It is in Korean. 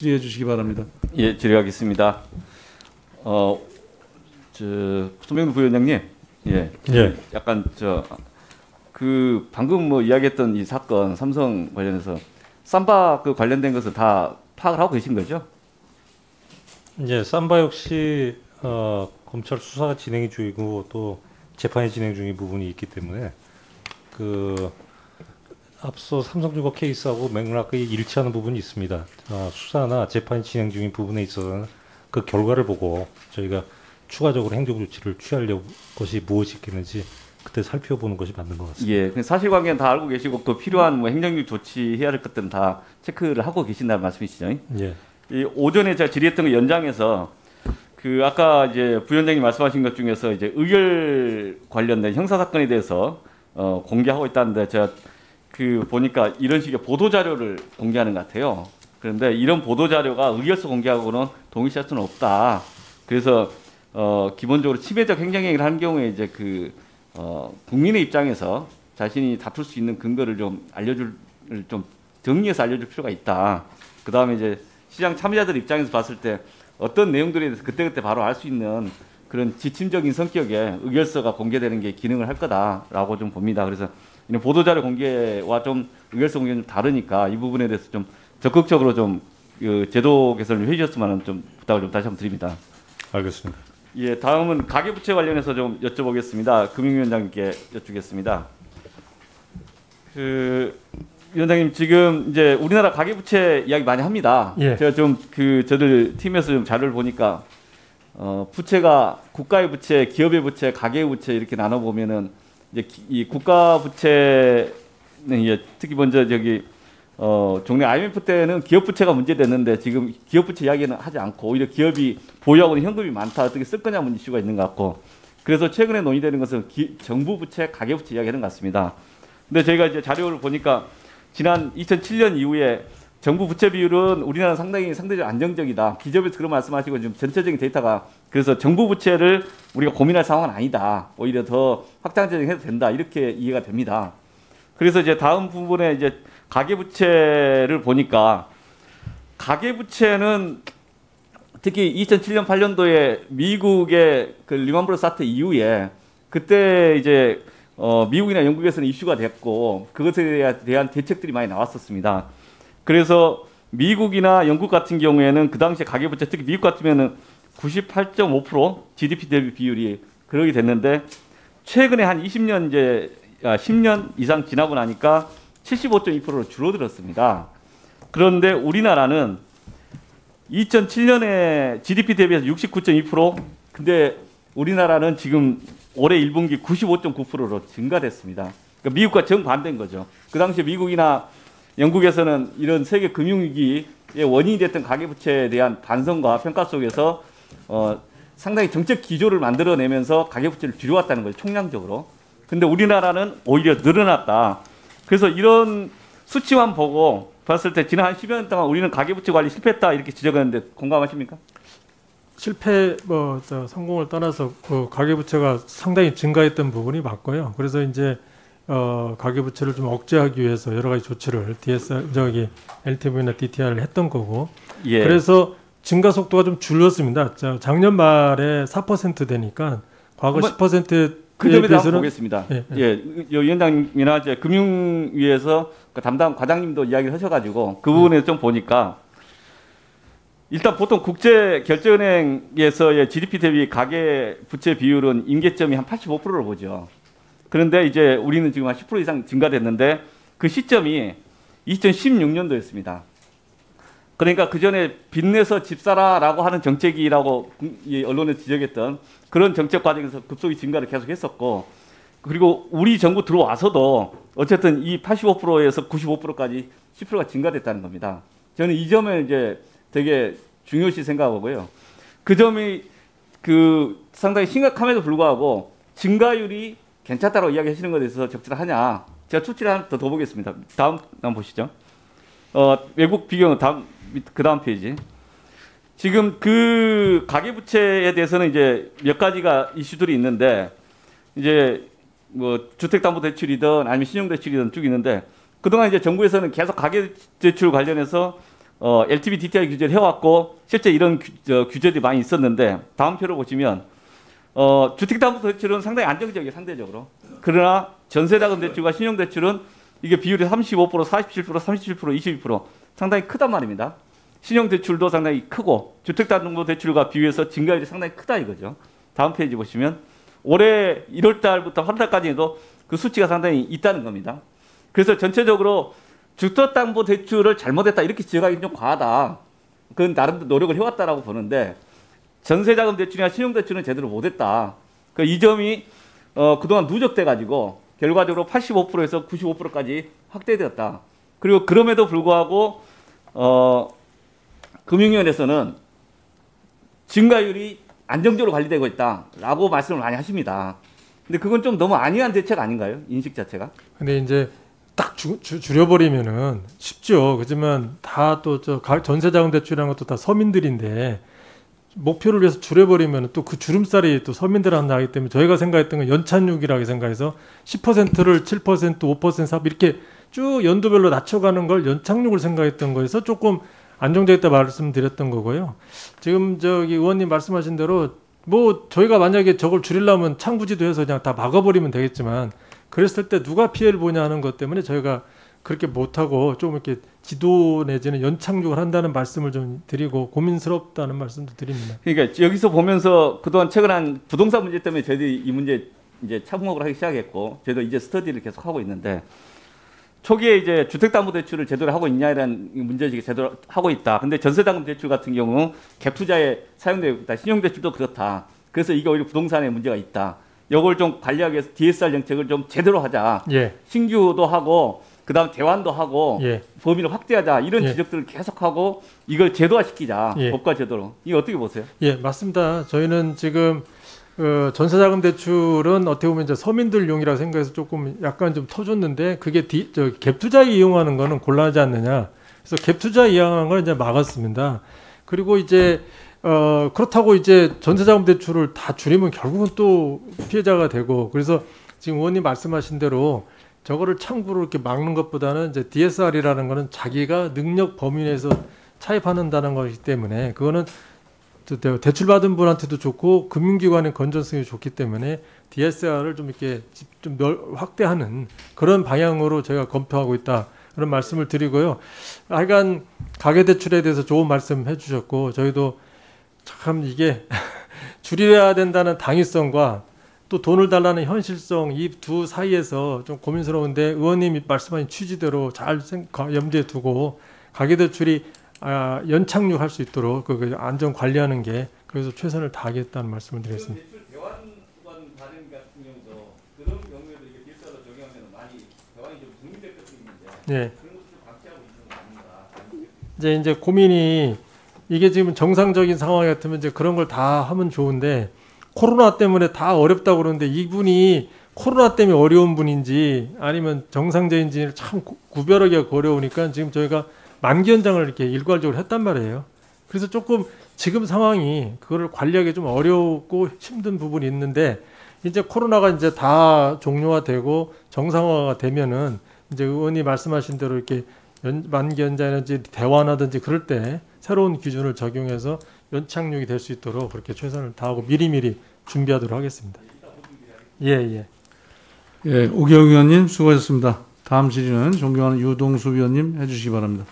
질의해 주시기 바랍니다. 예, 질의하겠습니다. 손병구 부위원장님, 예, 약간 방금 뭐 이야기했던 이 사건 삼성 관련해서 삼바 그 관련된 것을 다 파악을 하고 계신 거죠? 이제 삼바 역시 검찰 수사가 진행 중이고 또 재판이 진행 중인 부분이 있기 때문에 그 앞서 삼성중공 케이스하고 맥락이 일치하는 부분이 있습니다. 수사나 재판이 진행 중인 부분에 있어서는 그 결과를 보고 저희가 추가적으로 행정 조치를 취하려고 것이 무엇이 있겠는지 그때 살펴보는 것이 맞는 것 같습니다. 예, 사실관계는 다 알고 계시고 또 필요한 뭐 행정적 조치해야 할 것들은 다 체크를 하고 계신다는 말씀이시죠? 예. 이 오전에 제가 질의했던 거 연장해서 그 아까 이제 부위원장님 말씀하신 것 중에서 이제 의결 관련된 형사 사건에 대해서 공개하고 있다는데 제가 그 보니까 이런 식의 보도 자료를 공개하는 것 같아요. 그런데 이런 보도 자료가 의결서 공개하고는 동일시할 수는 없다. 그래서 기본적으로 침해적 행정행위를 하는 경우에 이제 국민의 입장에서 자신이 다툴 수 있는 근거를 좀 정리해서 알려줄 필요가 있다. 그 다음에 이제 시장 참여자들 입장에서 봤을 때 어떤 내용들에 대해서 그때그때 바로 알 수 있는 그런 지침적인 성격의 의결서가 공개되는 게 기능을 할 거다라고 좀 봅니다. 그래서 이런 보도자료 공개와 좀 의결서 공개는 좀 다르니까 이 부분에 대해서 좀 적극적으로 좀 제도 개선을 해주셨으면 좀 부탁을 좀 다시 한번 드립니다. 알겠습니다. 예, 다음은 가계부채 관련해서 좀 여쭤보겠습니다. 금융위원장님께 여쭙겠습니다. 위원장님 지금 이제 우리나라 가계부채 이야기 많이 합니다. 예. 제가 좀 저들 팀에서 좀 자료를 보니까 부채가 국가의 부채, 기업의 부채, 가계의 부채 이렇게 나눠 보면은 이제 이 국가 부채는 특히 먼저 종래 IMF 때는 기업 부채가 문제됐는데 지금 기업 부채 이야기는 하지 않고 오히려 기업이 보유하고 있는 현금이 많다 어떻게 쓸 거냐 문제 이슈가 있는 것 같고 그래서 최근에 논의되는 것은 정부 부채, 가계 부채 이야기하는 것 같습니다. 근데 저희가 이제 자료를 보니까 지난 2007년 이후에 정부 부채 비율은 우리나라는 상대적으로 안정적이다. 기재부에서 그런 말씀하시고 지금 전체적인 데이터가 그래서 정부 부채를 우리가 고민할 상황은 아니다. 오히려 더 확장적인 해도 된다. 이렇게 이해가 됩니다. 그래서 이제 다음 부분에 이제 가계부채를 보니까 가계부채는 특히 2007년 8년도에 미국의 그 리먼브러스 사태 이후에 그때 이제 미국이나 영국에서는 이슈가 됐고 그것에 대한 대책들이 많이 나왔었습니다. 그래서 미국이나 영국 같은 경우에는 그 당시에 가계부채 특히 미국 같으면은 98.5% GDP 대비 비율이 그러게 됐는데 최근에 한 10년 이상 지나고 나니까 75.2%로 줄어들었습니다. 그런데 우리나라는 2007년에 GDP 대비해서 69.2%, 근데 우리나라는 지금 올해 1분기 95.9%로 증가됐습니다. 그러니까 미국과 정반대인 거죠. 그 당시에 미국이나 영국에서는 이런 세계 금융위기의 원인이 됐던 가계부채에 대한 반성과 평가 속에서 상당히 정책 기조를 만들어내면서 가계부채를 줄여왔다는 거죠. 총량적으로. 근데 우리나라는 오히려 늘어났다. 그래서 이런 수치만 보고 봤을 때 지난 한 10여 년 동안 우리는 가계부채 관리 실패했다 이렇게 지적했는데 공감하십니까? 실패 성공을 떠나서 가계부채가 상당히 증가했던 부분이 맞고요. 그래서 이제 가계부채를 좀 억제하기 위해서 여러 가지 조치를 LTV나 DTI를 했던 거고. 예. 그래서 증가 속도가 좀 줄었습니다. 작년 말에 4% 되니까 과거 10%에 그 점에 대해서 비해서는 보겠습니다. 위원장님이나 이제 금융위에서 그 담당 과장님도 이야기를 하셔가지고 그 부분에 좀 보니까 일단 보통 국제결제은행에서의 GDP 대비 가계 부채 비율은 임계점이 한 85%로 보죠. 그런데 이제 우리는 지금 한 10% 이상 증가됐는데 그 시점이 2016년도였습니다. 그러니까 그 전에 빚내서 집 사라라고 하는 정책이라고 언론에 지적했던 그런 정책 과정에서 급속히 증가를 계속 했었고 그리고 우리 정부 들어와서도 어쨌든 이 85%에서 95%까지 10%가 증가됐다는 겁니다. 저는 이 점을 이제 되게 중요시 생각하고요. 그 점이 상당히 심각함에도 불구하고 증가율이 괜찮다고 이야기하시는 것에 대해서 적절하냐. 제가 수치를 하나 더 보겠습니다. 다음 한번 보시죠. 외국 비교는 그 다음 페이지. 지금 그 가계부채에 대해서는 이제 몇 가지가 이슈들이 있는데 이제 뭐 주택담보대출이든 아니면 신용대출이든 쭉 있는데 그동안 이제 정부에서는 계속 가계대출 관련해서 LTV DTI 규제를 해왔고 실제 이런 규제들이 많이 있었는데 다음 표를 보시면 주택담보대출은 상당히 안정적이에요, 상대적으로. 그러나 전세자금대출과 신용대출은 이게 비율이 35%, 47%, 37%, 22% 상당히 크단 말입니다. 신용대출도 상당히 크고 주택담보대출과 비교해서 증가율이 상당히 크다 이거죠. 다음 페이지 보시면 올해 1월 달부터 8월 달까지도 그 수치가 상당히 있다는 겁니다. 그래서 전체적으로 주택담보대출을 잘못했다 이렇게 지적하기 좀 과하다. 그건 나름대로 노력을 해왔다라고 보는데 전세자금대출이나 신용대출은 제대로 못했다. 이 점이 그동안 누적돼가지고 결과적으로 85%에서 95%까지 확대되었다. 그리고 그럼에도 불구하고 금융위원회에서는 증가율이 안정적으로 관리되고 있다라고 말씀을 많이 하십니다. 근데 그건 좀 너무 안이한 대책 아닌가요? 인식 자체가? 근데 이제 딱 줄여버리면은 쉽죠. 그렇지만 다 또 전세자금 대출이라는 것도 다 서민들인데 목표를 위해서 줄여버리면 또 그 주름살이 또 서민들한테 나기 때문에 저희가 생각했던 건 연착륙이라고 생각해서 10%를 7%, 5%, 4% 이렇게 쭉 연도별로 낮춰가는 걸 연착륙을 생각했던 거에서 조금 안정적이다 말씀드렸던 거고요. 지금 저기 의원님 말씀하신 대로 뭐 저희가 만약에 저걸 줄이려면 창구지도 해서 그냥 다 막아버리면 되겠지만 그랬을 때 누가 피해를 보냐 하는 것 때문에 저희가 그렇게 못하고 좀 이렇게 지도 내지는 연착륙을 한다는 말씀을 좀 드리고 고민스럽다는 말씀도 드립니다. 그러니까 여기서 보면서 그동안 최근 한 부동산 문제 때문에 저희들이 이 문제 이제 착목을 하기 시작했고 저희도 이제 스터디를 계속 하고 있는데 초기에 이제 주택담보대출을 제대로 하고 있냐라는 문제지가 제대로 하고 있다. 근데 전세담보대출 같은 경우 갭 투자에 사용되고 있다. 신용대출도 그렇다. 그래서 이게 오히려 부동산에 문제가 있다. 이걸 좀 관리하기 위해서 DSR 정책을 좀 제대로 하자. 예. 신규도 하고 그다음 대환도 하고 예. 범위를 확대하자. 이런 예. 지적들을 계속하고 이걸 제도화시키자. 예. 법과 제도로. 이거 어떻게 보세요? 예, 맞습니다. 저희는 지금 전세자금 대출은 어떻게 보면 이제 서민들용이라 생각해서 조금 약간 좀 터줬는데 그게 갭 투자에 이용하는 거는 곤란하지 않느냐. 그래서 갭 투자에 이용하는 걸 이제 막았습니다. 그리고 이제 그렇다고 이제 전세자금 대출을 다 줄이면 결국은 또 피해자가 되고 그래서 지금 의원님 말씀하신 대로 저거를 창구로 이렇게 막는 것보다는 이제 DSR이라는 거는 자기가 능력 범위 내에서 차입한다는 것이기 때문에 그거는 대출받은 분한테도 좋고 금융기관의 건전성이 좋기 때문에 DSR을 좀 이렇게 좀 확대하는 그런 방향으로 저희가 검토하고 있다. 그런 말씀을 드리고요. 하여간 가계대출에 대해서 좋은 말씀 해주셨고 저희도 참 이게 줄여야 된다는 당위성과 또 돈을 달라는 현실성 이 두 사이에서 좀 고민스러운데 의원님이 말씀하신 취지대로 잘 염두에 두고 가계대출이 연착륙할 수 있도록 그 안전 관리하는 게 그래서 최선을 다하겠다는 말씀을 드리겠습니다. 대출 대환권 발행 같은 경우도 그런 경우에도 이게 DSR로 적용하면 많이 대환이 좀 중립될 것도 있는데 네. 그런 것을 방치하고 있는 거 아닌가? 이제 고민이 이게 지금 정상적인 상황 같으면 이제 그런 걸 다 하면 좋은데 코로나 때문에 다 어렵다고 그러는데 이분이 코로나 때문에 어려운 분인지 아니면 정상적인지를 참 구별하기가 어려우니까 지금 저희가 만기 연장을 이렇게 일괄적으로 했단 말이에요. 그래서 조금 지금 상황이 그거를 관리하기 좀 어렵고 힘든 부분이 있는데 이제 코로나가 이제 다 종료화되고 정상화가 되면은 이제 의원이 말씀하신 대로 이렇게 만기 연장이든지 대환하든지 그럴 때 새로운 기준을 적용해서 연착륙이 될 수 있도록 그렇게 최선을 다하고 미리미리 준비하도록 하겠습니다. 예. 예, 오기영 의원님 수고하셨습니다. 다음 질의는 존경하는 유동수 위원님 해주시기 바랍니다.